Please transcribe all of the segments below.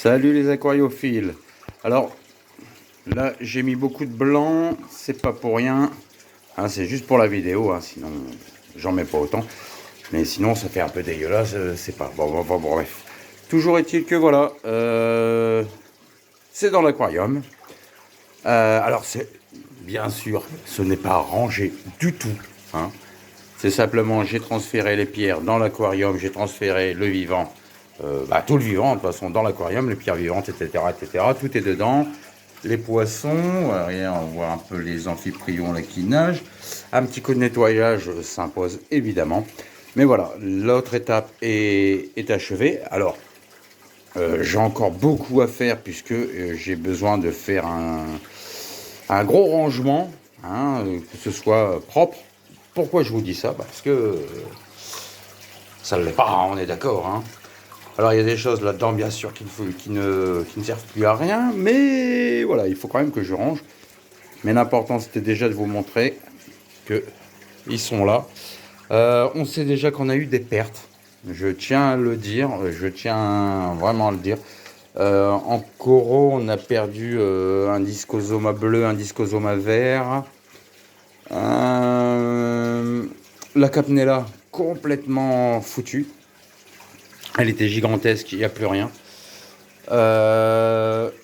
Salut les aquariophiles. Alors là j'ai mis beaucoup de blanc, c'est pas pour rien, hein, c'est juste pour la vidéo, hein, sinon j'en mets pas autant. Mais sinon ça fait un peu dégueulasse, c'est pas... Bon, bref. Toujours est-il que voilà, c'est dans l'aquarium. Alors c'est bien sûr, ce n'est pas rangé du tout, hein. C'est simplement, j'ai transféré les pierres dans l'aquarium, j'ai transféré le vivant, tout le vivant, de toute façon, dans l'aquarium, les pierres vivantes, etc. Tout est dedans. Les poissons, regarde, on voit un peu les amphiprions là qui nagent. Un petit coup de nettoyage s'impose, évidemment. Mais voilà, l'autre étape est achevée. Alors, j'ai encore beaucoup à faire puisque j'ai besoin de faire un gros rangement, hein, que ce soit propre. Pourquoi je vous dis ça? Parce que ça ne l'est pas, hein, on est d'accord, hein. Alors il y a des choses là-dedans bien sûr qui ne servent plus à rien, mais voilà, il faut quand même que je range. Mais l'important c'était déjà de vous montrer qu'ils sont là. On sait déjà qu'on a eu des pertes, je tiens à le dire, je tiens vraiment à le dire. En coraux, on a perdu un discosoma bleu, un discosoma vert. La capnella complètement foutue. Elle était gigantesque, il n'y a plus rien.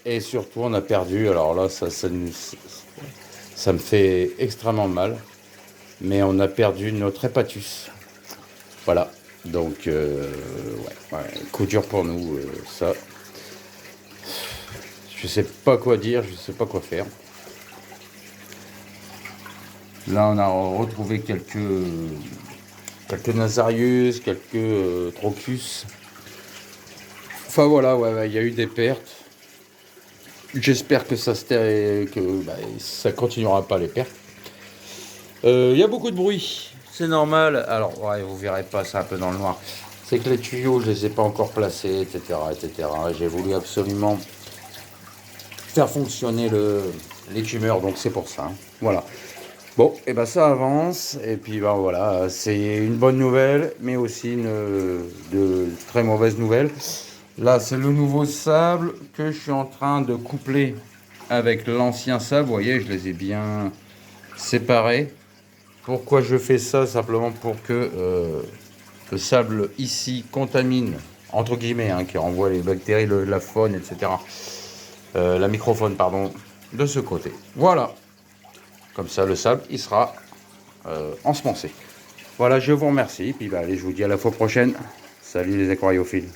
Et surtout, on a perdu. Alors là, ça me fait extrêmement mal. Mais on a perdu notre hépatus. Voilà. Donc, ouais, coup dur pour nous, ça. Je sais pas quoi dire, je sais pas quoi faire. Là, on a retrouvé quelques Nasarius, quelques Trocus. Enfin voilà, ouais, il y a eu des pertes. J'espère que ça continuera pas les pertes. Il y a beaucoup de bruit, c'est normal. Alors, ouais, vous verrez pas, c'est un peu dans le noir. C'est que les tuyaux, je les ai pas encore placés, etc. J'ai voulu absolument faire fonctionner les tumeurs, donc c'est pour ça, hein. Voilà. Bon, et ben ça avance, et puis ben voilà, c'est une bonne nouvelle, mais aussi de très mauvaise nouvelle. Là, c'est le nouveau sable que je suis en train de coupler avec l'ancien sable. Vous voyez, je les ai bien séparés. Pourquoi je fais ça? Simplement pour que le sable ici contamine, entre guillemets, hein, qui renvoie les bactéries, la faune, etc. La microfaune, pardon, de ce côté. Voilà. Comme ça, le sable, il sera ensemencé. Voilà, je vous remercie. Puis allez, je vous dis à la fois prochaine. Salut les aquariophiles.